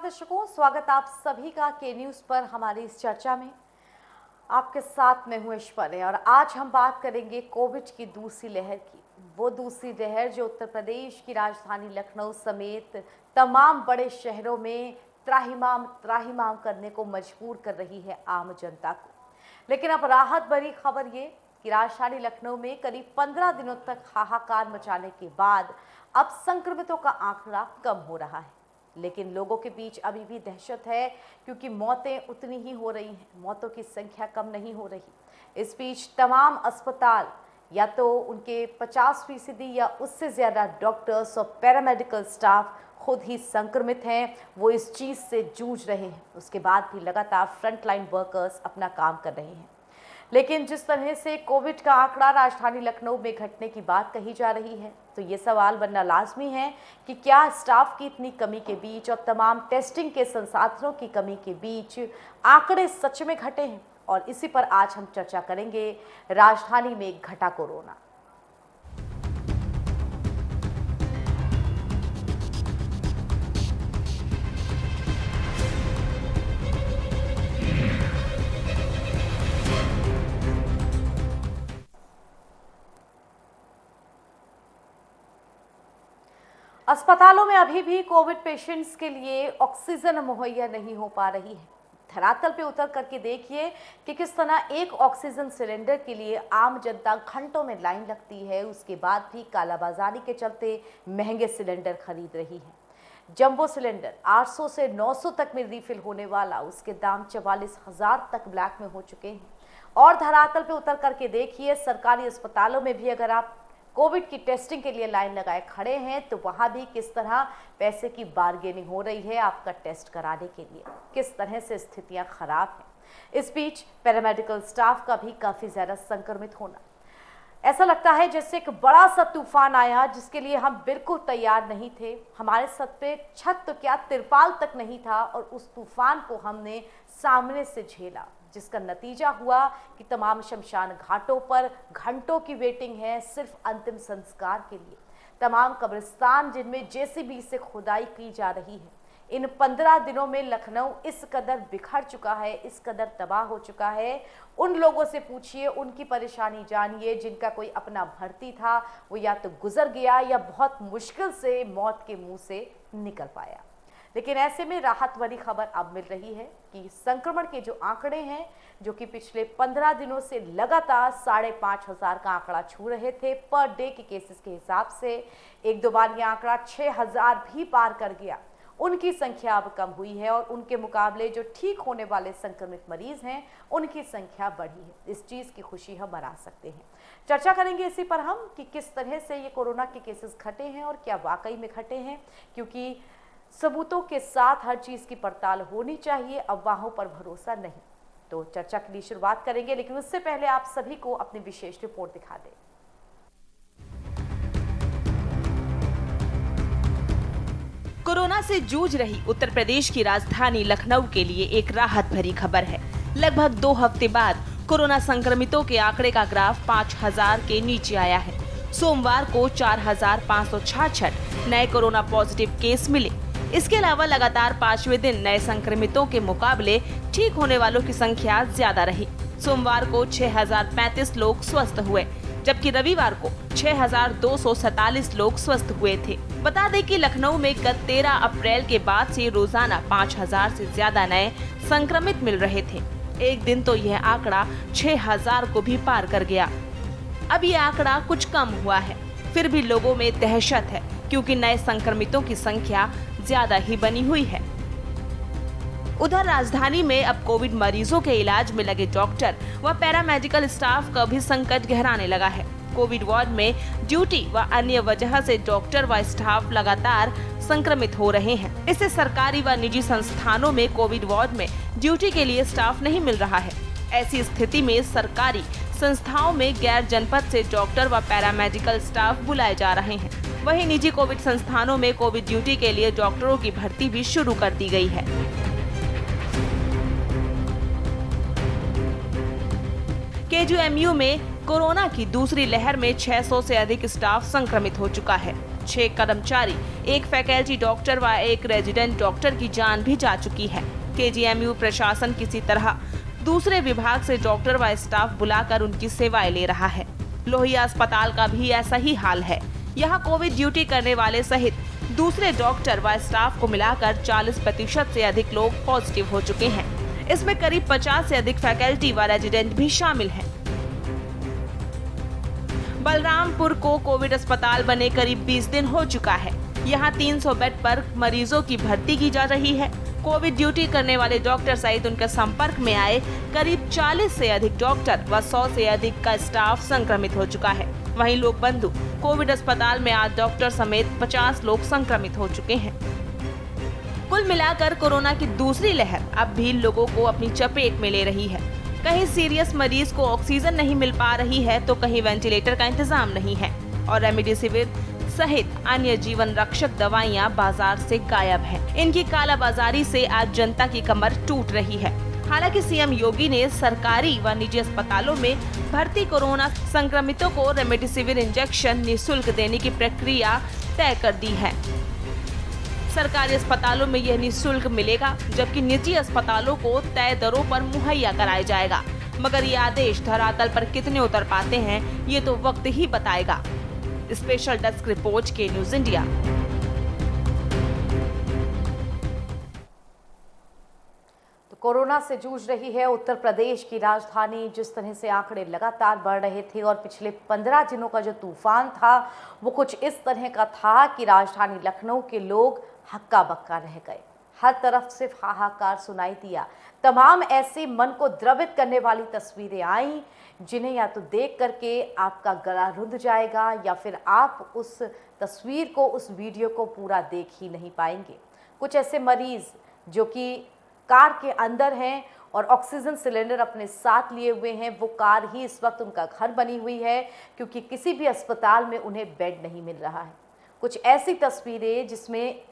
दर्शकों, स्वागत आप सभी का के न्यूज़ पर हमारी इस चर्चा में। आपके साथ मैं हूं ऐश्वर्या और आज हम बात करेंगे कोविड की दूसरी लहर की। वो दूसरी लहर जो उत्तर प्रदेश की राजधानी लखनऊ समेत तमाम बड़े शहरों में त्राहिमाम त्राहिमाम करने को मजबूर कर रही है आम जनता को। लेकिन अब राहत भरी खबर ये कि राजधानी लखनऊ में करीब 15 दिनों तक हाहाकार मचाने के बाद अब संक्रमितों का आंकड़ा कम हो रहा है। लेकिन लोगों के बीच अभी भी दहशत है क्योंकि मौतें उतनी ही हो रही हैं, मौतों की संख्या कम नहीं हो रही। इस बीच तमाम अस्पताल या तो उनके 50% या उससे ज़्यादा डॉक्टर्स और पैरामेडिकल स्टाफ खुद ही संक्रमित हैं, वो इस चीज़ से जूझ रहे हैं। उसके बाद भी लगातार फ्रंटलाइन वर्कर्स अपना काम कर रहे हैं। लेकिन जिस तरह से कोविड का आंकड़ा राजधानी लखनऊ में घटने की बात कही जा रही है, तो ये सवाल बनना लाजमी है कि क्या स्टाफ की इतनी कमी के बीच और तमाम टेस्टिंग के संसाधनों की कमी के बीच आंकड़े सच में घटे हैं। और इसी पर आज हम चर्चा करेंगे। राजधानी में घटा कोरोना। अस्पतालों में अभी भी कोविड पेशेंट्स के लिए ऑक्सीजन मुहैया नहीं हो पा रही है। धरातल पे उतर करके देखिए कि किस तरह एक ऑक्सीजन सिलेंडर के लिए आम जनता घंटों में लाइन लगती है। उसके बाद भी कालाबाजारी के चलते महंगे सिलेंडर खरीद रही है। जंबो सिलेंडर 800 से 900 तक में रिफिल होने वाला, उसके दाम 44,000 तक ब्लैक में हो चुके हैं। और धरातल पे उतर करके देखिए, सरकारी अस्पतालों में भी अगर आप कोविड की टेस्टिंग के लिए लाइन लगाए खड़े हैं तो वहां भी किस तरह पैसे की बार्गेनिंग हो रही है आपका टेस्ट कराने के लिए। किस तरह से स्थितियां खराब हैं। इस बीच पैरामेडिकल स्टाफ का भी काफी ज्यादा संक्रमित होना, ऐसा लगता है जैसे एक बड़ा सा तूफान आया जिसके लिए हम बिल्कुल तैयार नहीं थे। हमारे सर पे छत तो क्या, तिरपाल तक नहीं था और उस तूफान को हमने सामने से झेला, जिसका नतीजा हुआ कि तमाम शमशान घाटों पर घंटों की वेटिंग है सिर्फ अंतिम संस्कार के लिए। तमाम कब्रिस्तान जिनमें जेसीबी से खुदाई की जा रही है। इन 15 दिनों में लखनऊ इस कदर बिखर चुका है, इस कदर तबाह हो चुका है। उन लोगों से पूछिए, उनकी परेशानी जानिए जिनका कोई अपना भर्ती था, वो या तो गुजर गया या बहुत मुश्किल से मौत के मुंह से निकल पाया। लेकिन ऐसे में राहत वाली खबर अब मिल रही है कि संक्रमण के जो आंकड़े हैं, जो कि पिछले 15 दिनों से लगातार 5,500 का आंकड़ा छू रहे थे पर डे के केसेस के हिसाब से, एक दो बार यह आंकड़ा 6,000 भी पार कर गया। उनकी संख्या अब कम हुई है और उनके मुकाबले जो ठीक होने वाले संक्रमित मरीज हैं उनकी संख्या बढ़ी है। इस चीज़ की खुशी हम मना सकते हैं। चर्चा करेंगे इसी पर हम कि किस तरह से ये कोरोना के केसेस घटे हैं और क्या वाकई में घटे हैं, क्योंकि सबूतों के साथ हर चीज़ की पड़ताल होनी चाहिए, अफवाहों पर भरोसा नहीं। तो चर्चा के लिए शुरुआत करेंगे, लेकिन उससे पहले आप सभी को अपनी विशेष रिपोर्ट दिखा दें। कोरोना से जूझ रही उत्तर प्रदेश की राजधानी लखनऊ के लिए एक राहत भरी खबर है। लगभग 2 हफ्ते बाद कोरोना संक्रमितों के आंकड़े का ग्राफ 5,000 के नीचे आया है। सोमवार को 4,566 नए कोरोना पॉजिटिव केस मिले। इसके अलावा लगातार 5वें दिन नए संक्रमितों के मुकाबले ठीक होने वालों की संख्या ज्यादा रही। सोमवार को 6,035 लोग स्वस्थ हुए, जबकि रविवार को 6,247 लोग स्वस्थ हुए थे। बता दें कि लखनऊ में गत 13 अप्रैल के बाद से रोजाना 5,000 से ज्यादा नए संक्रमित मिल रहे थे। एक दिन तो यह आंकड़ा 6,000 को भी पार कर गया। अब ये आंकड़ा कुछ कम हुआ है, फिर भी लोगों में दहशत है क्योंकि नए संक्रमितों की संख्या ज्यादा ही बनी हुई है। उधर राजधानी में अब कोविड मरीजों के इलाज में लगे डॉक्टर व पैरामेडिकल स्टाफ का भी संकट गहराने लगा है। कोविड वार्ड में ड्यूटी व अन्य वजह से डॉक्टर व स्टाफ लगातार संक्रमित हो रहे हैं। इससे सरकारी व निजी संस्थानों में कोविड वार्ड में ड्यूटी के लिए स्टाफ नहीं मिल रहा है। ऐसी स्थिति में सरकारी संस्थाओं में गैर जनपद से डॉक्टर व पैरामेडिकल स्टाफ बुलाए जा रहे हैं। वहीं निजी कोविड संस्थानों में कोविड ड्यूटी के लिए डॉक्टरों की भर्ती भी शुरू कर दी गई है। केजीएमयू में कोरोना की दूसरी लहर में 600 से अधिक स्टाफ संक्रमित हो चुका है। 6 कर्मचारी, एक फैकल्टी डॉक्टर व एक रेजिडेंट डॉक्टर की जान भी जा चुकी है। केजीएमयू प्रशासन किसी तरह दूसरे विभाग से डॉक्टर व स्टाफ बुलाकर उनकी सेवाएं ले रहा है। लोहिया अस्पताल का भी ऐसा ही हाल है। यहाँ कोविड ड्यूटी करने वाले सहित दूसरे डॉक्टर व स्टाफ को मिलाकर 40% से अधिक लोग पॉजिटिव हो चुके हैं। इसमें करीब 50 से अधिक फैकल्टी व रेजिडेंट भी शामिल हैं। बलरामपुर को कोविड अस्पताल बने करीब 20 दिन हो चुका है। यहाँ 300 बेड पर मरीजों की भर्ती की जा रही है। कोविड ड्यूटी करने वाले डॉक्टर सहित उनके संपर्क में आए करीब 40 से अधिक डॉक्टर व 100 से अधिक का स्टाफ संक्रमित हो चुका है। वहीं लोक बंधु कोविड अस्पताल में आज डॉक्टर समेत 50 लोग संक्रमित हो चुके हैं। कुल मिलाकर कोरोना की दूसरी लहर अब भी लोगों को अपनी चपेट में ले रही है। कहीं सीरियस मरीज को ऑक्सीजन नहीं मिल पा रही है तो कहीं वेंटिलेटर का इंतजाम नहीं है और रेमडेसिविर सहित अन्य जीवन रक्षक दवाइयां बाजार से गायब हैं। इनकी कालाबाजारी से आज जनता की कमर टूट रही है। हालांकि सीएम योगी ने सरकारी व निजी अस्पतालों में भर्ती कोरोना संक्रमितों को रेमडेसिविर इंजेक्शन निःशुल्क देने की प्रक्रिया तय कर दी है। सरकारी अस्पतालों में यह निःशुल्क मिलेगा, जबकि निजी अस्पतालों को तय दरों पर मुहैया कराया जाएगा। मगर ये आदेश धरातल पर कितने उतर पाते हैं, ये तो वक्त ही बताएगा। स्पेशल डेस्क रिपोर्ट के न्यूज इंडिया। तो कोरोना से जूझ रही है उत्तर प्रदेश की राजधानी। जिस तरह से आंकड़े लगातार बढ़ रहे थे और पिछले 15 दिनों का जो तूफान था वो कुछ इस तरह का था कि राजधानी लखनऊ के लोग हक्का बक्का रह गए। हर तरफ से हाहाकार सुनाई दिया। तमाम ऐसी मन को द्रवित करने वाली तस्वीरें आईं जिन्हें या तो देख करके आपका गला रुंध जाएगा या फिर आप उस तस्वीर को, उस वीडियो को पूरा देख ही नहीं पाएंगे। कुछ ऐसे मरीज जो कि कार के अंदर हैं और ऑक्सीजन सिलेंडर अपने साथ लिए हुए हैं, वो कार ही इस वक्त उनका घर बनी हुई है क्योंकि किसी भी अस्पताल में उन्हें बेड नहीं मिल रहा है। कुछ ऐसी तस्वीरें जिसमें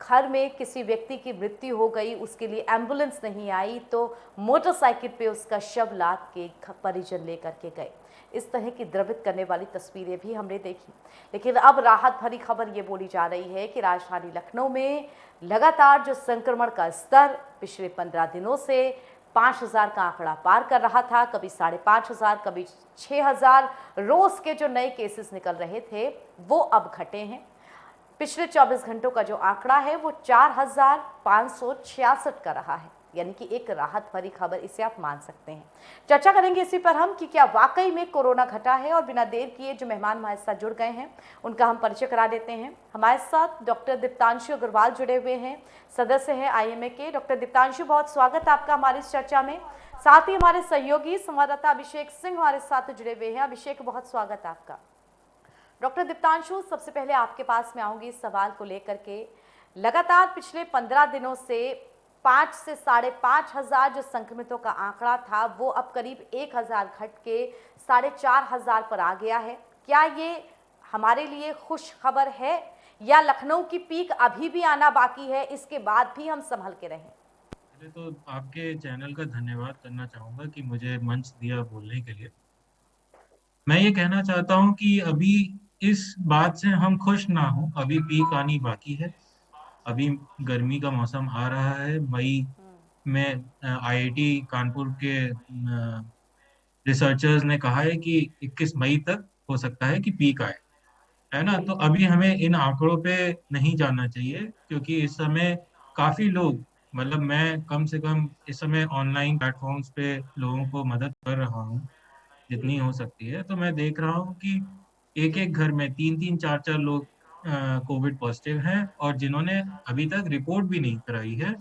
घर में किसी व्यक्ति की मृत्यु हो गई, उसके लिए एम्बुलेंस नहीं आई तो मोटरसाइकिल पे उसका शव लाद के परिजन लेकर के गए। इस तरह की द्रवित करने वाली तस्वीरें भी हमने देखी। लेकिन अब राहत भरी खबर ये बोली जा रही है कि राजधानी लखनऊ में लगातार जो संक्रमण का स्तर पिछले 15 दिनों से 5000 का आंकड़ा पार कर रहा था, कभी 5500, कभी 6000 रोज के जो नए केसेस निकल रहे थे वो अब घटे हैं। पिछले 24 घंटों का जो आंकड़ा है वो 4566 का रहा है, यानी कि एक राहत भरी खबर इसे आप मान सकते हैं। चर्चा करेंगे इसी पर हम कि क्या वाकई में कोरोना घटा है, और बिना देर किए जो मेहमान हमारे साथ जुड़ गए हैं उनका हम परिचय करा देते हैं। हमारे साथ डॉक्टर दीप्तांशु अग्रवाल जुड़े हुए हैं, सदस्य हैं आईएमए के। डॉक्टर दीप्तांशु, बहुत स्वागत है आपका हमारी इस चर्चा में। साथ ही हमारे सहयोगी संवाददाता अभिषेक सिंह हमारे साथ जुड़े हुए हैं। अभिषेक, बहुत स्वागत है आपका। डॉक्टर दीप्तांशु, सबसे पहले आपके पास मैं आऊँगी इस सवाल को लेकर के। लगातार पिछले 15 दिनों से 5 से 5500 जो संक्रमितों का आंकड़ा था वो अब करीब 1000 घट के 4500 पर आ गया है। क्या ये हमारे लिए खुश खबर है या लखनऊ की पीक अभी भी आना बाकी है, इसके बाद भी हम संभल के रहें? पहले तो आपके चैनल का धन्यवाद करना चाहूँगा कि मुझे मंच दिया बोलने के लिए। मैं ये कहना चाहता हूँ कि अभी इस बात से हम खुश ना हो, अभी पीक आनी बाकी है। अभी गर्मी का मौसम आ रहा है। मई में आईआईटी कानपुर के रिसर्चर्स ने कहा है कि 21 मई तक हो सकता है कि पीक आए, है ना। तो अभी हमें इन आंकड़ों पे नहीं जाना चाहिए क्योंकि इस समय काफी लोग, मतलब मैं कम से कम इस समय ऑनलाइन प्लेटफॉर्म्स पे लोगों को मदद कर रहा हूँ जितनी हो सकती है। तो मैं देख रहा हूँ कि एक एक घर में 3-3, 4-4 लोग कोविड पॉजिटिव हैं और जिन्होंने अभी तक रिपोर्ट भी नहीं कराई है,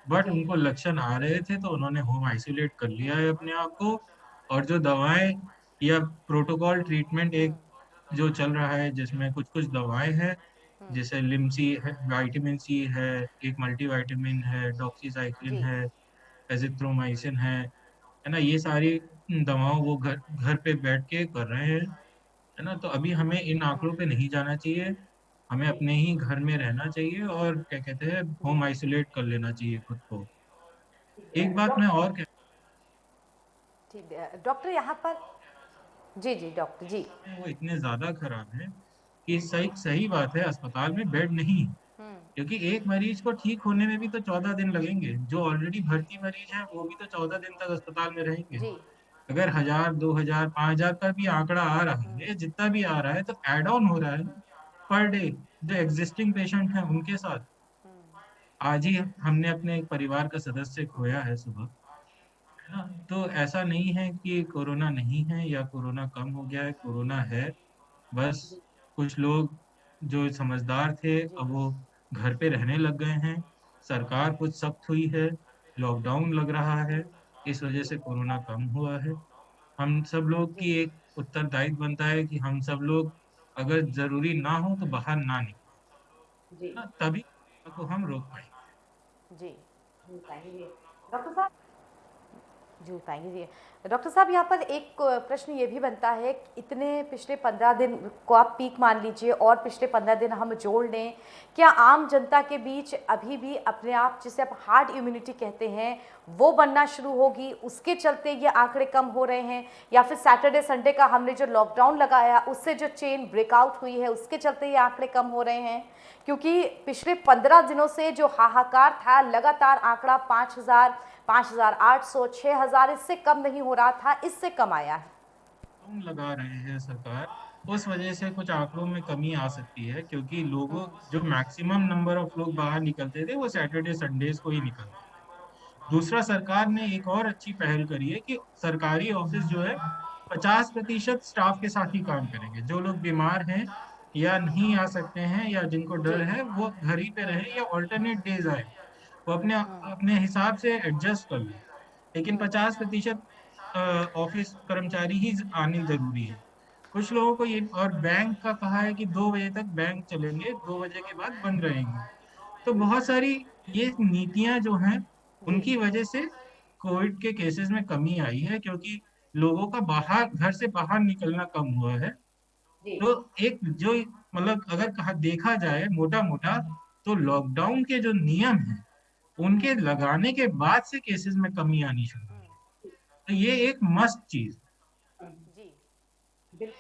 बट उनको लक्षण आ रहे थे तो उन्होंने होम आइसोलेट कर लिया है अपने आप को। और जो दवाएं या प्रोटोकॉल ट्रीटमेंट एक जो चल रहा है जिसमें कुछ कुछ दवाएं हैं, जैसे लिमसी है, विटामिन सी है, एक मल्टीविटामिन है, डॉक्सीसाइक्लिन जी। है, एजिथ्रोमाइसिन है ना। ये सारी दवाओं वो घर घर पे बैठ के कर रहे हैं, है ना। तो अभी हमें इन आंकड़ों पे नहीं जाना चाहिए, हमें अपने ही घर में रहना चाहिए और क्या कहते हैं होम आइसोलेट कर लेना चाहिए खुद को। एक बात मैं और ठीक है डॉक्टर, यहाँ पर जी जी डॉक्टर जी। वो इतने ज्यादा खराब है कि सही सही बात है, अस्पताल में बेड नहीं है, क्योंकि एक मरीज को ठीक होने में भी तो 14 दिन लगेंगे। जो ऑलरेडी भर्ती मरीज है वो भी तो 14 दिन तक अस्पताल में रहेंगे। जी। अगर 1000, 2000, 5000 का भी आंकड़ा आ रहा है, जितना भी आ रहा है, तो एड ऑन हो रहा है पर डे जो एग्जिस्टिंग पेशेंट है उनके साथ। आज ही हमने अपने एक परिवार का सदस्य खोया है सुबह, है ना। तो ऐसा नहीं है कि कोरोना नहीं है या कोरोना कम हो गया है, कोरोना है। बस कुछ लोग जो समझदार थे जी। अब वो घर पे रहने लग गए हैं। सरकार कुछ सख्त हुई है, लॉकडाउन लग रहा है, इस वजह से कोरोना कम हुआ है। हम सब लोग जी। की एक उत्तरदायित्व बनता है कि हम सब लोग अगर जरूरी ना हो तो बाहर ना निकले, जी। ना तभी को हम रोक पाएंगे। जी। डॉक्टर साहब जी बताएंगे जी। डॉक्टर साहब यहाँ पर एक प्रश्न ये भी बनता है कि इतने पिछले 15 दिन को आप पीक मान लीजिए और पिछले 15 दिन हम जोड़ लें, क्या आम जनता के बीच अभी भी अपने आप जिसे आप हार्ड इम्यूनिटी कहते हैं वो बनना शुरू होगी, उसके चलते ये आंकड़े कम हो रहे हैं, या फिर सैटरडे संडे का हमने जो लॉकडाउन लगाया उससे जो चेन ब्रेकआउट हुई है उसके चलते ये आंकड़े कम हो रहे हैं? क्योंकि पिछले 15 दिनों से जो हाहाकार था, लगातार आंकड़ा 5000, 5800, 6000 इससे कम नहीं हो रहा था, इससे कम आया है। हम लगा रहे हैं सरकार, उस वजह से कुछ आंकड़ों में कमी आ सकती है, क्योंकि लोगों जो मैक्सिमम नंबर ऑफ लोग बाहर निकलते थे वो सैटरडे संडेज को ही निकलते थे। दूसरा, सरकार ने एक और अच्छी पहल करी है कि सरकारी ऑफिस जो है 50% स्टाफ के साथ ही काम करेंगे। जो लोग बीमार हैं या नहीं आ सकते हैं या जिनको डर जी। है वो घर ही पे रहे या ऑल्टरनेट डेज आए, वो अपने अपने हिसाब से एडजस्ट कर ले। लेकिन 50% ऑफिस कर्मचारी ही आने जरूरी है। कुछ लोगों को ये और बैंक का कहा है कि 2 बजे तक बैंक चलेंगे, 2 बजे के बाद बंद रहेंगे। तो बहुत सारी ये नीतियां जो हैं जी। उनकी वजह से कोविड के केसेस में कमी आई है, क्योंकि लोगों का बाहर घर से बाहर निकलना कम हुआ है। जी। तो एक जो मतलब अगर कहा देखा जाए मोटा मोटा, तो लॉकडाउन के जो नियम हैं उनके लगाने के बाद से केसेस में कमी आनी शुरू हुई है। तो ये एक मस्त चीज। जी।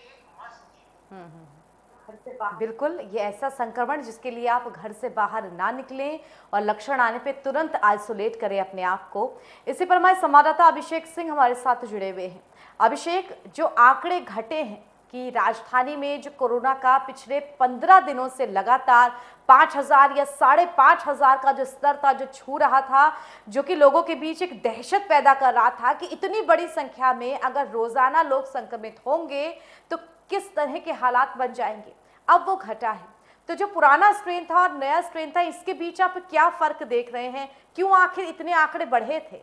बिल्कुल, ये ऐसा संक्रमण जिसके लिए आप घर से बाहर ना निकलें और लक्षण आने पे तुरंत आइसोलेट करें अपने आप को। इसी पर हमारे संवाददाता अभिषेक सिंह हमारे साथ जुड़े हुए हैं। अभिषेक, जो आंकड़े घटे हैं कि राजधानी में जो कोरोना का पिछले 15 दिनों से लगातार 5000 या 5500 का जो स्तर था, जो छू रहा था, जो कि लोगों के बीच एक दहशत पैदा कर रहा था कि इतनी बड़ी संख्या में अगर रोजाना लोग संक्रमित होंगे तो किस तरह के हालात बन जाएंगे। अब वो घटा है, तो जो पुराना स्ट्रेन था और नया स्ट्रेन था, इसके बीच आप क्या फर्क देख रहे हैं? क्यों आखिर इतने आंकड़े बढ़े थे?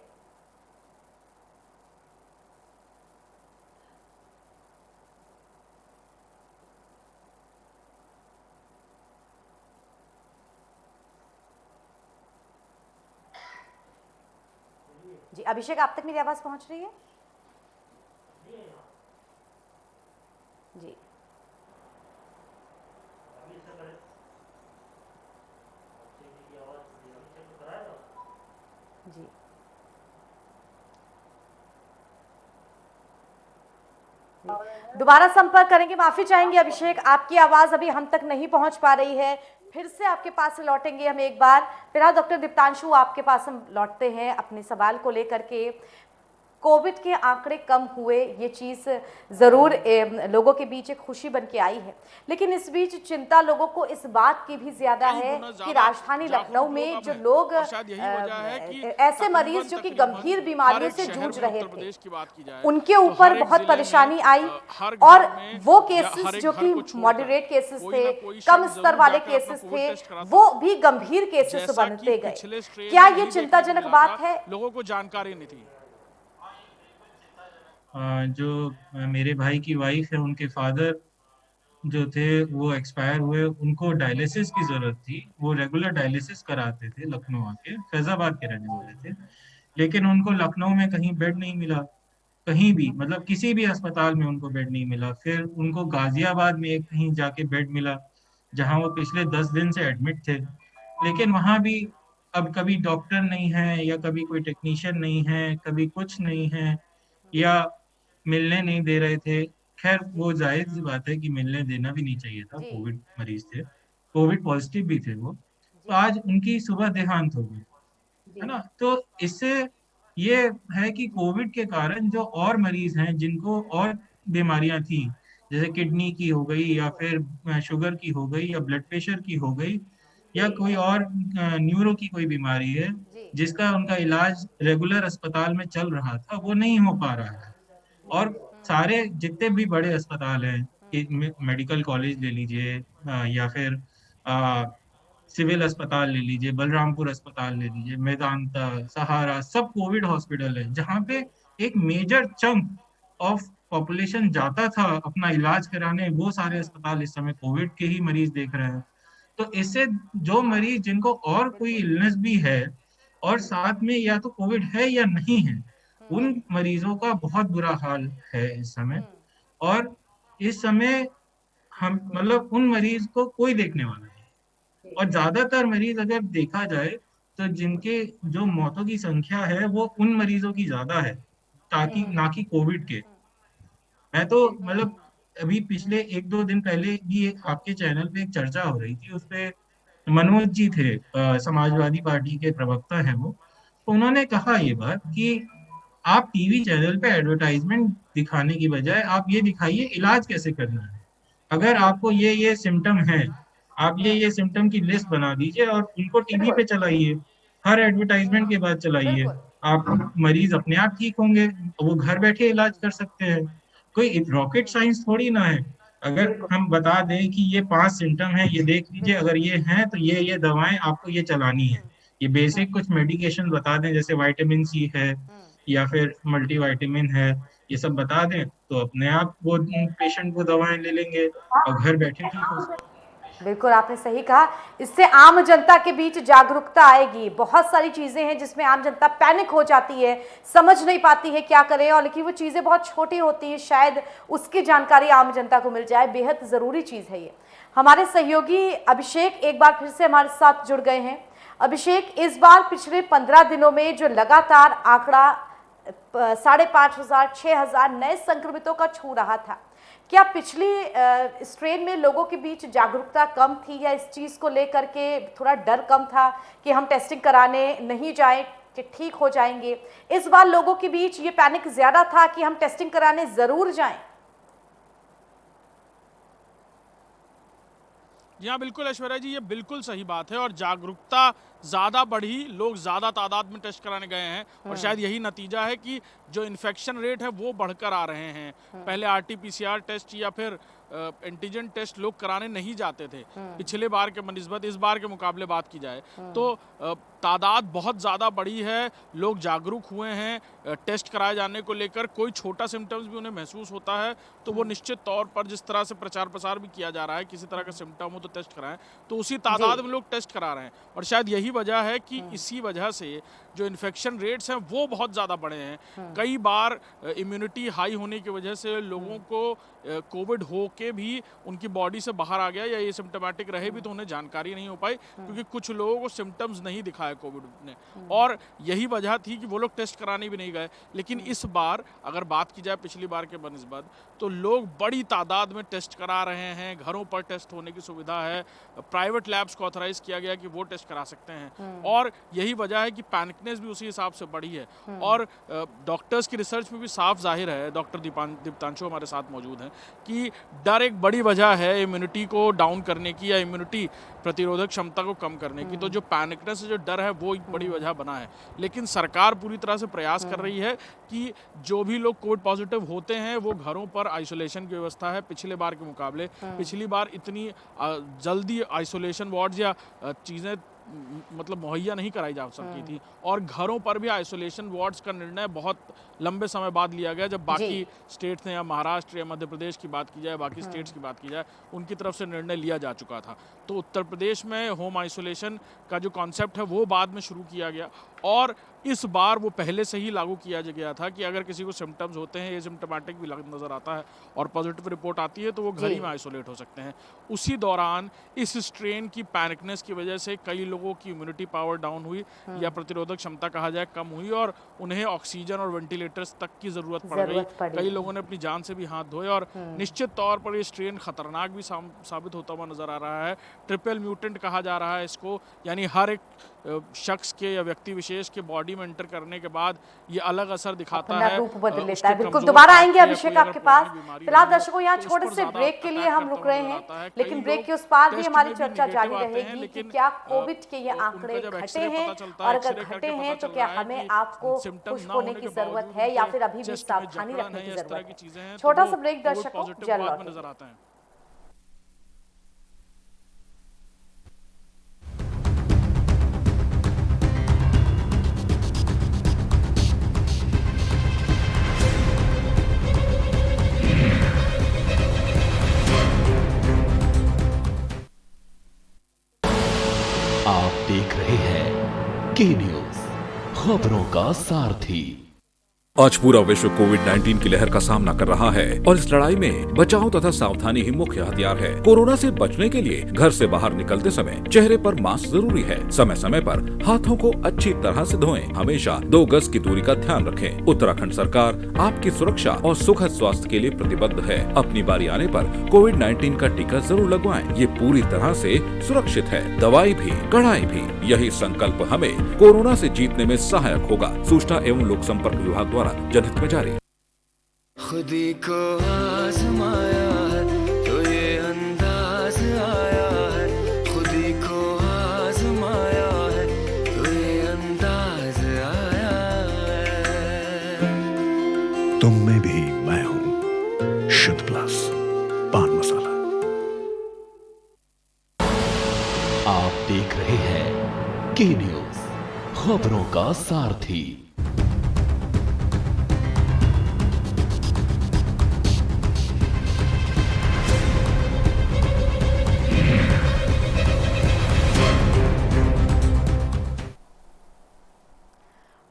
जी अभिषेक, आप तक मेरी आवाज पहुंच रही है? जी। जी। दोबारा संपर्क करेंगे, माफी चाहेंगे अभिषेक, आपकी आवाज अभी हम तक नहीं पहुंच पा रही है। फिर से आपके पास लौटेंगे हम एक बार। फिलहाल डॉक्टर दीप्तांशु, आपके पास हम लौटते हैं अपने सवाल को लेकर के। कोविड के आंकड़े कम हुए, ये चीज़ ज़रूर लोगों के बीच एक खुशी बन के आई है, लेकिन इस बीच चिंता लोगों को इस बात की भी ज़्यादा है कि राजधानी लखनऊ में जो लोग ऐसे मरीज जो कि गंभीर बीमारियों से जूझ रहे थे, उनके ऊपर बहुत परेशानी आई, और वो केसेस जो कि मॉडरेट केसेस थे, कम स्तर वाले केसेस थे, वो भी गंभीर केसेस बनते गए। क्या ये चिंताजनक बात है? लोगों को जानकारी नहीं थी। जो मेरे भाई की वाइफ है, उनके फादर जो थे वो एक्सपायर हुए, उनको डायलिसिस की जरूरत थी। वो रेगुलर डायलिसिस कराते थे लखनऊ आके, फैजाबाद के रहने वाले थे। लेकिन उनको लखनऊ में कहीं बेड नहीं मिला, कहीं भी, मतलब किसी भी अस्पताल में उनको बेड नहीं मिला। फिर उनको गाजियाबाद में एक कहीं जाके बेड मिला, जहां वो पिछले 10 दिन से एडमिट थे। लेकिन वहां भी अब कभी डॉक्टर नहीं है, या कभी कोई टेक्नीशियन नहीं है, कभी कुछ नहीं है, या मिलने नहीं दे रहे थे। खैर वो जायज सी बात है कि मिलने देना भी नहीं चाहिए था, जी कोविड मरीज थे, कोविड पॉजिटिव भी थे वो। तो जी आज उनकी सुबह देहांत हो गई, है जी ना। तो इससे ये है कि कोविड के कारण जो और मरीज हैं जिनको और बीमारियां थी, जैसे किडनी की हो गई या फिर शुगर की हो गई या ब्लड प्रेशर की हो गई या कोई और न्यूरो की कोई बीमारी है जी जिसका उनका इलाज रेगुलर अस्पताल में चल रहा था, वो नहीं हो पा रहा है। और सारे जितने भी बड़े अस्पताल हैं, मेडिकल कॉलेज ले लीजिए, या फिर सिविल अस्पताल ले लीजिए, बलरामपुर अस्पताल ले लीजिए, मेदांता, सहारा, सब कोविड हॉस्पिटल है जहाँ पे एक मेजर चंक ऑफ पॉपुलेशन जाता था अपना इलाज कराने। वो सारे अस्पताल इस समय कोविड के ही मरीज देख रहे हैं। तो इससे जो मरीज जिनको और कोई बिल्कुल इलनेस भी है और साथ में या तो कोविड है या नहीं है, उन मरीजों का बहुत बुरा हाल है इस समय। और इस समय हम बिल्कुल मतलब उन मरीज को कोई देखने वाला नहीं। और ज्यादातर मरीज अगर देखा जाए तो जिनके जो मौतों की संख्या है वो उन मरीजों की ज्यादा है, ताकि ना कि कोविड के। मैं तो मतलब अभी पिछले एक दो दिन पहले भी आपके चैनल पे एक चर्चा हो रही थी, उसपे मनोज जी थे, समाजवादी पार्टी के प्रवक्ता हैं वो। तो उन्होंने कहा ये बात कि आप टीवी चैनल पे एडवर्टाइजमेंट दिखाने की बजाय आप ये दिखाइए इलाज कैसे करना है। अगर आपको ये सिम्टम है, आप ये सिम्टम की लिस्ट बना दीजिए और उनको टीवी बिल्कुल पे चलाइए, हर एडवर्टाइजमेंट के बाद चलाइए। बिल्कुल आप मरीज अपने आप ठीक होंगे, वो घर बैठे इलाज कर सकते हैं। कोई रॉकेट साइंस थोड़ी ना है। अगर हम बता दें कि ये 5 सिम्टम है, ये देख लीजिए, बिल्कुल अगर ये हैं तो ये दवाएं आपको ये चलानी है। ये बेसिक कुछ मेडिकेशन बता दें, जैसे विटामिन सी है या फिर मल्टीविटामिन है, ये सब बता दें तो अपने आप वो पेशेंट को दवाएं ले लेंगे और घर बैठे ठीक हो सकते। बिल्कुल आपने सही कहा। इससे आम जनता के बीच जागरूकता आएगी। बहुत सारी चीज़ें हैं जिसमें आम जनता पैनिक हो जाती है, समझ नहीं पाती है क्या करें, और लेकिन वो चीज़ें बहुत छोटी होती हैं, शायद उसकी जानकारी आम जनता को मिल जाए। बेहद ज़रूरी चीज़ है ये। हमारे सहयोगी अभिषेक एक बार फिर से हमारे साथ जुड़ गए हैं। अभिषेक, इस बार पिछले 15 दिनों में जो लगातार आंकड़ा 5,500 6,000 नए संक्रमितों का छू रहा था, क्या पिछली स्ट्रेन में लोगों के बीच जागरूकता कम थी या इस चीज़ को लेकर के थोड़ा डर कम था कि हम टेस्टिंग कराने नहीं जाएं कि ठीक हो जाएंगे? इस बार लोगों के बीच ये पैनिक ज़्यादा था कि हम टेस्टिंग कराने ज़रूर जाएं। जी हाँ, बिल्कुल ऐश्वर्या जी, ये बिल्कुल सही बात है और जागरूकता ज़्यादा बढ़ी, लोग ज़्यादा तादाद में टेस्ट कराने गए हैं और शायद यही नतीजा है कि जो इन्फेक्शन रेट है वो बढ़कर आ रहे हैं। पहले आरटी-पीसीआर टेस्ट या फिर एंटीजन टेस्ट लोग कराने नहीं जाते थे। पिछले बार के बनिस्बत इस बार के मुकाबले बात की जाए तो तादाद बहुत ज़्यादा बढ़ी है, लोग जागरूक हुए हैं टेस्ट कराए जाने को लेकर। कोई छोटा सिम्टम्स भी उन्हें महसूस होता है तो वो निश्चित तौर पर, जिस तरह से प्रचार प्रसार भी किया जा रहा है, किसी तरह का सिम्टम हो तो टेस्ट कराएं, तो उसी तादाद में लोग टेस्ट करा रहे हैं। और शायद यही वजह है कि इसी वजह से जो इन्फेक्शन रेट्स हैं वो बहुत ज़्यादा बढ़े हैं। कई बार इम्यूनिटी हाई होने की वजह से लोगों को कोविड हो के भी उनकी बॉडी से बाहर आ गया या ये सिम्टोमेटिक रहे भी तो उन्हें जानकारी नहीं हो पाई, क्योंकि कुछ लोगों को सिम्टम्स नहीं दिखाए कोविड ने, और यही वजह थी कि वो लोग टेस्ट कराने भी नहीं गए। लेकिन इस बार अगर बात की जाए पिछली बार के बनिस्बत, तो लोग बड़ी तादाद में टेस्ट करा रहे हैं। घरों पर टेस्ट होने की सुविधा है, प्राइवेट लैब्स को ऑथराइज किया गया कि वो टेस्ट करा सकते हैं, और यही वजह है कि पैनिकनेस भी उसी हिसाब से बढ़ी है। और डॉक्टर्स की रिसर्च में भी साफ जाहिर है, डॉक्टर दीप्तांशु हमारे साथ मौजूद हैं, कि डर एक बड़ी वजह है इम्यूनिटी को डाउन करने की या इम्यूनिटी प्रतिरोधक क्षमता को कम करने की। तो जो पैनिकनेस से जो डर है वो एक बड़ी वजह बना है। लेकिन सरकार पूरी तरह से प्रयास कर रही है कि जो भी लोग कोविड पॉजिटिव होते हैं वो घरों पर आइसोलेशन की व्यवस्था है पिछले बार के मुकाबले। पिछली बार इतनी जल्दी आइसोलेशन वार्ड्स या चीज़ें मतलब मुहैया नहीं कराई जा सकी थी, और घरों पर भी आइसोलेशन वार्ड्स का निर्णय बहुत लंबे समय बाद लिया गया, जब बाकी स्टेट्स ने या महाराष्ट्र या मध्य प्रदेश की बात की जाए, बाकी स्टेट्स की बात की जाए, उनकी तरफ से निर्णय लिया जा चुका था। तो उत्तर प्रदेश में होम आइसोलेशन का जो कॉन्सेप्ट है वो बाद में शुरू किया गया, और इस बार वो पहले से ही लागू किया गया था कि अगर किसी को सिम्टम्स होते हैं, एसिम्प्टोमेटिक भी नज़र आता है और पॉजिटिव रिपोर्ट आती है तो वो घर ही में आइसोलेट हो सकते हैं। उसी दौरान इस स्ट्रेन की पैनिकनेस की वजह से कई लोगों की इम्यूनिटी पावर डाउन हुई या प्रतिरोधक क्षमता कहा जाए कम हुई और उन्हें ऑक्सीजन और वेंटिलेटर्स तक की ज़रूरत पड़ गई। कई लोगों ने अपनी जान से भी हाथ धोए और निश्चित तौर पर ये स्ट्रेन खतरनाक भी साबित होता हुआ नज़र आ रहा है। ट्रिपल म्यूटेंट कहा जा रहा है इसको, यानी हर एक शख्स के या व्यक्ति विशेष के बॉडी में एंटर करने के बाद ये अलग असर दिखाता है, रूप बदल लेता है। बिल्कुल, दोबारा आएंगे अभिषेक आपके पास। फिलहाल दर्शकों यहाँ छोटे से ब्रेक के लिए हम रुक रहे हैं, लेकिन ब्रेक के उस पार भी हमारी चर्चा जारी रहेगी कि क्या कोविड के ये आंकड़े घटे हैं, और अगर घटे हैं तो क्या हमें आपको खुश होने की जरूरत है या फिर अभी भी सावधानी रखने की जरूरत है। छोटा सा ब्रेक दर्शकों, जल्द नजर आता है। आप देख रहे हैं के न्यूज, खबरों का सारथी। आज पूरा विश्व कोविड-19 की लहर का सामना कर रहा है और इस लड़ाई में बचाव तथा सावधानी ही मुख्य हथियार है। कोरोना से बचने के लिए घर से बाहर निकलते समय चेहरे पर मास्क जरूरी है। समय समय पर हाथों को अच्छी तरह से धोएं। हमेशा 2 गज की दूरी का ध्यान रखें। उत्तराखंड सरकार आपकी सुरक्षा और सुखद स्वास्थ्य के लिए प्रतिबद्ध है। अपनी बारी आने पर कोविड-19 का टीका जरूर लगवाएं। ये पूरी तरह से सुरक्षित है। दवाई भी, कड़ाई भी, यही संकल्प हमें कोरोना से जीतने में सहायक होगा। सूचना एवं लोक संपर्क विभाग द्वारा जनहित में जारी। खुदी को आजमाया है तो ये अंदाज आया है, खुदी को आजमाया है तो ये अंदाज आया है। तुम में भी मैं हूं, शुद्ध प्लस पान मसाला। आप देख रहे हैं के न्यूज, खबरों का सारथी।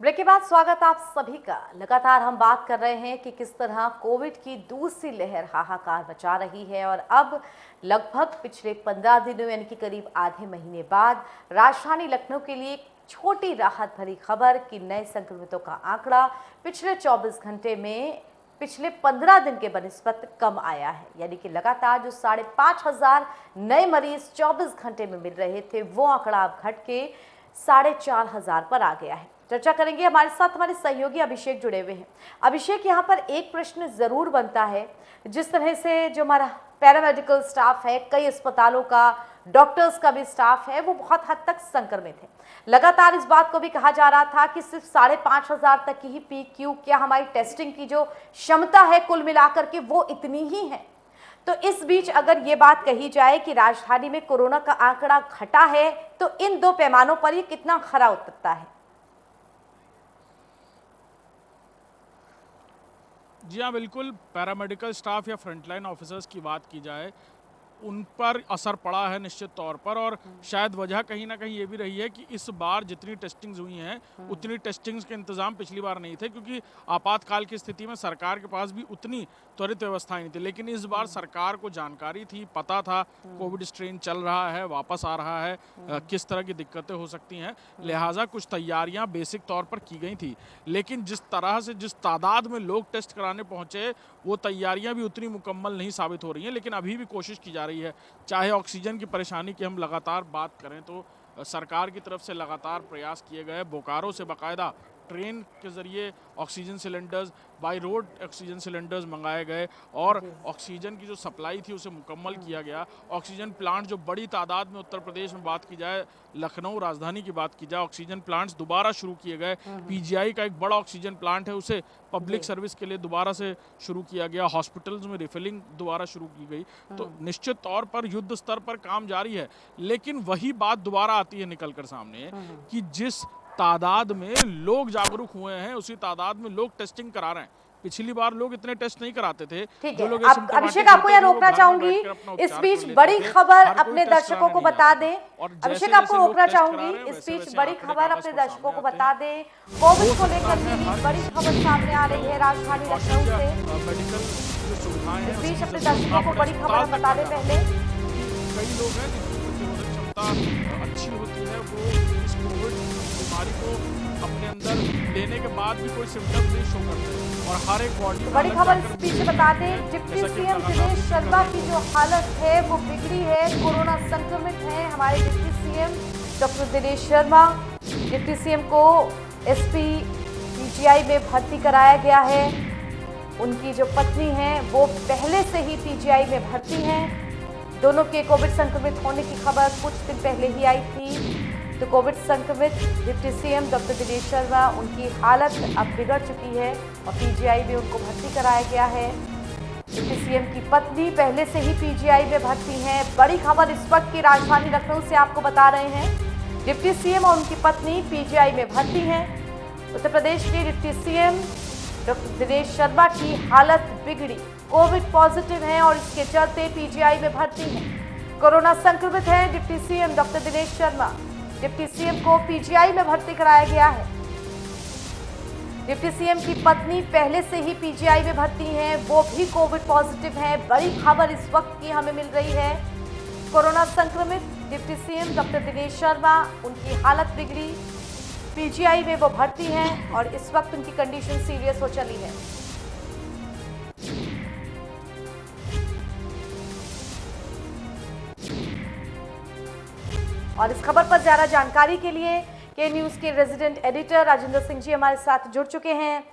ब्रेक के बाद स्वागत आप सभी का। लगातार हम बात कर रहे हैं कि किस तरह कोविड की दूसरी लहर हाहाकार मचा रही है, और अब लगभग पिछले 15 दिनों यानी कि करीब आधे महीने बाद राजधानी लखनऊ के लिए एक छोटी राहत भरी खबर कि नए संक्रमितों का आंकड़ा पिछले 24 घंटे में पिछले 15 दिन के बनिस्बत कम आया है। यानी कि लगातार जो 5,500 नए मरीज 24 घंटे में मिल रहे थे, वो आंकड़ा अब घट के 4,500 पर आ गया है। चर्चा करेंगे, हमारे साथ हमारे सहयोगी अभिषेक जुड़े हुए हैं। अभिषेक, यहाँ पर एक प्रश्न जरूर बनता है, जिस तरह से जो हमारा पैरामेडिकल स्टाफ है, कई अस्पतालों का, डॉक्टर्स का भी स्टाफ है, वो बहुत हद तक संक्रमित है। लगातार इस बात को भी कहा जा रहा था कि सिर्फ 5,500 तक की ही पीक क्यों, क्या हमारी टेस्टिंग की जो क्षमता है कुल मिलाकर के वो इतनी ही है। तो इस बीच अगर ये बात कही जाए कि राजधानी में कोरोना का आंकड़ा घटा है, तो इन 2 पैमानों पर ये कितना खरा उतरता है? जी हाँ, बिल्कुल। पैरामेडिकल स्टाफ या फ्रंटलाइन ऑफिसर्स की बात की जाए, उन पर असर पड़ा है निश्चित तौर पर, और शायद वजह कहीं ना कहीं ये भी रही है कि इस बार जितनी टेस्टिंग्स हुई हैं उतनी टेस्टिंग्स के इंतजाम पिछली बार नहीं थे, क्योंकि आपातकाल की स्थिति में सरकार के पास भी उतनी त्वरित व्यवस्थाएं नहीं थी। लेकिन इस बार सरकार को जानकारी थी, पता था कोविड स्ट्रेन चल रहा है, वापस आ रहा है, किस तरह की दिक्कतें हो सकती हैं, लिहाजा कुछ तैयारियां बेसिक तौर पर की गई थी। लेकिन जिस तरह से, जिस तादाद में लोग टेस्ट कराने पहुंचे, वो तैयारियां भी उतनी मुकम्मल नहीं साबित हो रही हैं। लेकिन अभी भी कोशिश की जा रही है। चाहे ऑक्सीजन की परेशानी की हम लगातार बात करें तो सरकार की तरफ से लगातार प्रयास किए गए। बोकारो से बाकायदा ट्रेन के ज़रिए oxygen cylinders, by road oxygen cylinders मंगाए गए और ऑक्सीजन की जो सप्लाई थी उसे मुकम्मल किया गया। ऑक्सीजन प्लांट जो बड़ी तादाद में उत्तर प्रदेश में बात की जाए, लखनऊ राजधानी की बात की जाए, ऑक्सीजन प्लांट्स दोबारा शुरू किए गए। पीजीआई का एक बड़ा ऑक्सीजन प्लांट है, उसे पब्लिक सर्विस के लिए दोबारा से शुरू किया गया। हॉस्पिटल्स में रिफिलिंग दोबारा शुरू की गई। तो निश्चित तौर पर युद्ध स्तर पर काम जारी है। लेकिन वही बात दोबारा आती है निकल कर सामने कि जिस तादाद में लोग जागरूक हुए हैं, उसी तादाद में लोग टेस्टिंग करा रहे हैं। पिछली बार लोग इतने टेस्ट नहीं कराते थे। ठीक जो है, लोग अब asymptomatic अभिषेक आपको होते यहाँ थे, वो रोकना घर में चाहूंगी। बैठकर अपना इस उपचार बीच कर लेते बड़ी थे। खबर हर कोई अपने टेस्ट दर्शकों को कराने नहीं बता आता दें। था। और अभिषेक जैसे आपको जैसे लोग रोकना टेस्ट करा चाहूंगी। रहे हैं, इस वैसे बीच वैसे बड़ी आंकड़े खबर कागज अपने पर दर्शकों को सामने आते बता हैं। दें। कोविड हो को सकता लेकर है के ही हर बड़ी किसी खबर सामने आ रही है राजधानी लखनऊ से। मेडिकल जो सुविधाएं हैं इस बीच उसकी अपने जरूरत दर्शकों ना को पड़े, बड़ी खबर अस्पताल हम तक बता ना दें जाना पहले। पड़े। कई लोग हैं जिनकी प्रतिरोधक क्षमता अच्छी होती है, वो इस कोविड बीमारी को अपने अंदर लेने के बाद भी कोई सिम्टम नहीं शो करते और हर एक बॉडी में बड़ी अलग खबर जाकर इस बीच mutate बता करती है, दें। डिप्टी जैसा कि सीएम लगातार दिनेश जिक्र शर्मा कर की रहे जो हालत है वो बिगड़ी है। कोरोना संक्रमित हैं हमारे deputy CM doctor Dinesh Sharma. Deputy CM को एसपी पीजीआई में भर्ती कराया गया है। उनकी जो पत्नी है वो पहले से ही पीजीआई में भर्ती हैं। दोनों के कोविड संक्रमित होने की खबर कुछ दिन पहले ही आई थी। तो कोविड संक्रमित deputy CM doctor Dinesh Sharma, उनकी हालत अब बिगड़ चुकी है और पीजीआई में उनको भर्ती कराया गया है। डिप्टी सीएम की पत्नी पहले से ही पीजीआई में भर्ती हैं। बड़ी खबर इस वक्त की राजधानी लखनऊ से आपको बता रहे हैं। डिप्टी सीएम और उनकी पत्नी पीजीआई में भर्ती हैं। उत्तर प्रदेश के deputy CM doctor Dinesh Sharma की हालत बिगड़ी, कोविड पॉजिटिव हैं और इसके चलते पीजीआई में भर्ती हैं। कोरोना संक्रमित हैं deputy CM doctor Dinesh Sharma. Deputy CM को पीजीआई में भर्ती कराया गया है। डिप्टी सीएम की पत्नी पहले से ही पीजीआई में भर्ती हैं, वो भी कोविड पॉजिटिव हैं। बड़ी खबर इस वक्त की हमें मिल रही है। कोरोना संक्रमित deputy CM doctor Dinesh Sharma, उनकी हालत बिगड़ी, पीजीआई में वो भर्ती हैं और इस वक्त उनकी कंडीशन सीरियस हो चली है। और इस खबर पर ज्यादा जानकारी के लिए के न्यूज के रेजिडेंट एडिटर राजेंद्र सिंह जी हमारे साथ जुड़ चुके हैं।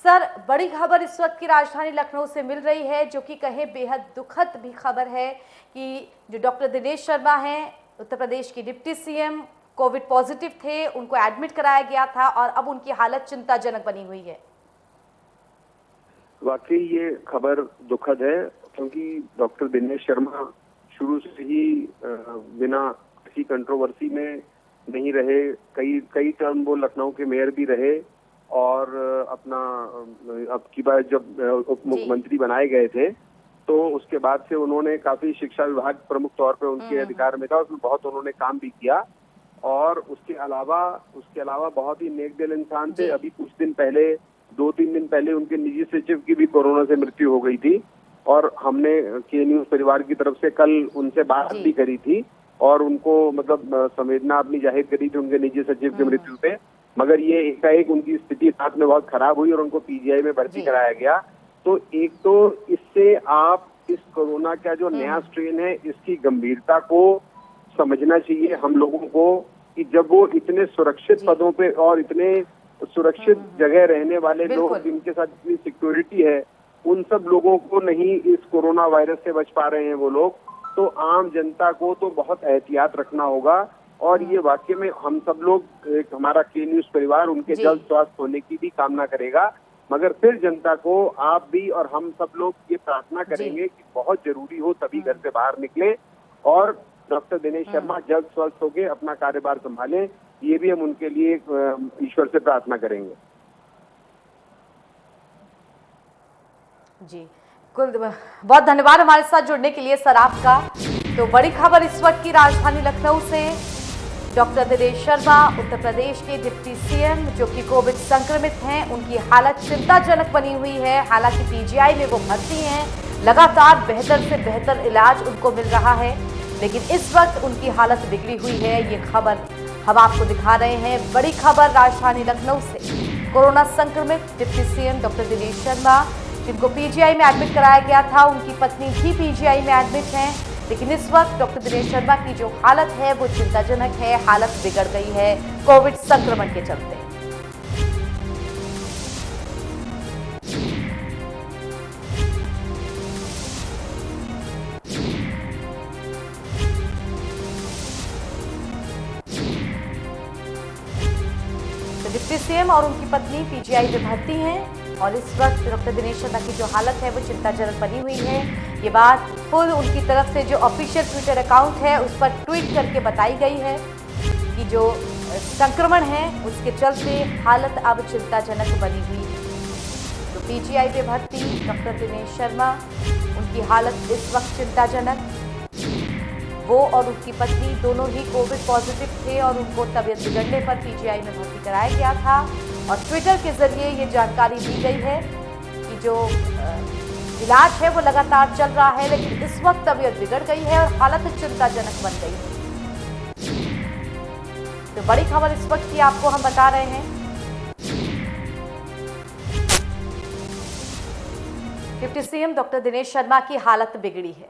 सर, बड़ी खबर इस वक्त की राजधानी लखनऊ से मिल रही है, जो कि कहे बेहद दुखद भी खबर है कि जो डॉक्टर दिनेश शर्मा हैं, उत्तर प्रदेश की डिप्टी सीएम, कोविड पॉजिटिव थे, उनको एडमिट कराया गया था और अब उनकी हालत चिंताजनक बनी हुई है। वाकई ये खबर दुखद है, क्योंकि डॉक्टर दिनेश शर्मा शुरू से ही बिना किसी कंट्रोवर्सी में नहीं रहे। कई टर्म वो लखनऊ के मेयर भी रहे और अपना अब की बार जब उप मुख्यमंत्री बनाए गए थे तो उसके बाद से उन्होंने काफी शिक्षा विभाग प्रमुख तौर पे उनके अधिकार में था, उसमें बहुत उन्होंने काम भी किया और उसके अलावा बहुत ही नेक दिल इंसान थे। अभी कुछ दिन पहले 2-3 दिन पहले उनके निजी सचिव की भी कोरोना से मृत्यु हो गई थी और हमने के न्यूज परिवार की तरफ से कल उनसे बात भी करी थी और उनको मतलब संवेदना अपनी जाहिर करी थी उनके निजी सचिव की मृत्यु पे। मगर ये एकाएक उनकी स्थिति साथ में बहुत खराब हुई और उनको पीजीआई में भर्ती कराया गया। तो एक तो इससे आप इस कोरोना का जो नया स्ट्रेन है इसकी गंभीरता को समझना चाहिए हम लोगों को, कि जब वो इतने सुरक्षित पदों पे और इतने सुरक्षित जगह रहने वाले लोग जिनके साथ इतनी सिक्योरिटी है, उन सब लोगों को नहीं इस कोरोना वायरस से बच पा रहे हैं वो लोग, तो आम जनता को तो बहुत एहतियात रखना होगा। और ये वाकई में हम सब लोग, एक हमारा के न्यूज परिवार उनके जल्द स्वास्थ्य होने की भी कामना करेगा, मगर फिर जनता को आप भी और हम सब लोग ये प्रार्थना करेंगे कि बहुत जरूरी हो तभी घर से बाहर निकले और डॉक्टर दिनेश शर्मा जल्द स्वस्थ होकर अपना कार्यभार संभालें। ये भी हम उनके लिए ईश्वर से प्रार्थना करेंगे। जी, बहुत धन्यवाद हमारे साथ जुड़ने के लिए सर आपका। तो बड़ी खबर इस वक्त की राजधानी लखनऊ से, डॉक्टर दिनेश शर्मा उत्तर प्रदेश के डिप्टी सीएम जो कि कोविड संक्रमित हैं, उनकी हालत चिंताजनक बनी हुई है। हालांकि पीजीआई में वो भर्ती हैं, लगातार बेहतर से बेहतर इलाज उनको मिल रहा है, लेकिन इस वक्त उनकी हालत बिगड़ी हुई है। ये खबर हम आपको दिखा रहे हैं। बड़ी खबर राजधानी लखनऊ से, कोरोना संक्रमित deputy CM doctor Dinesh Sharma जिनको पीजीआई में एडमिट कराया गया था, उनकी पत्नी भी पीजीआई में एडमिट हैं, लेकिन इस वक्त डॉक्टर दिनेश शर्मा की जो हालत है वो चिंताजनक है। हालत बिगड़ गई है कोविड संक्रमण के चलते। तो डिप्टी सीएम और उनकी पत्नी पीजीआई में भर्ती हैं और इस वक्त डॉक्टर दिनेश शर्मा की जो हालत है वो चिंताजनक बनी हुई है। ये बात खुद उनकी तरफ से जो ऑफिशियल ट्विटर अकाउंट है उस पर ट्वीट करके बताई गई है कि जो संक्रमण है उसके चलते हालत अब चिंताजनक बनी हुई है। तो पीजीआई में भर्ती डॉक्टर दिनेश शर्मा, उनकी हालत इस वक्त चिंताजनक। वो और उनकी पत्नी दोनों ही कोविड पॉजिटिव थे और उनको तबीयत बिगड़ने पर पीजीआई में भर्ती कराया गया था और ट्विटर के जरिए ये जानकारी दी गई है कि जो इलाज है वो लगातार चल रहा है, लेकिन इस वक्त तबीयत बिगड़ गई है और हालत चिंताजनक बन गई है। तो बड़ी खबर इस वक्त की आपको हम बता रहे हैं। Deputy CM doctor Dinesh Sharma की हालत बिगड़ी है।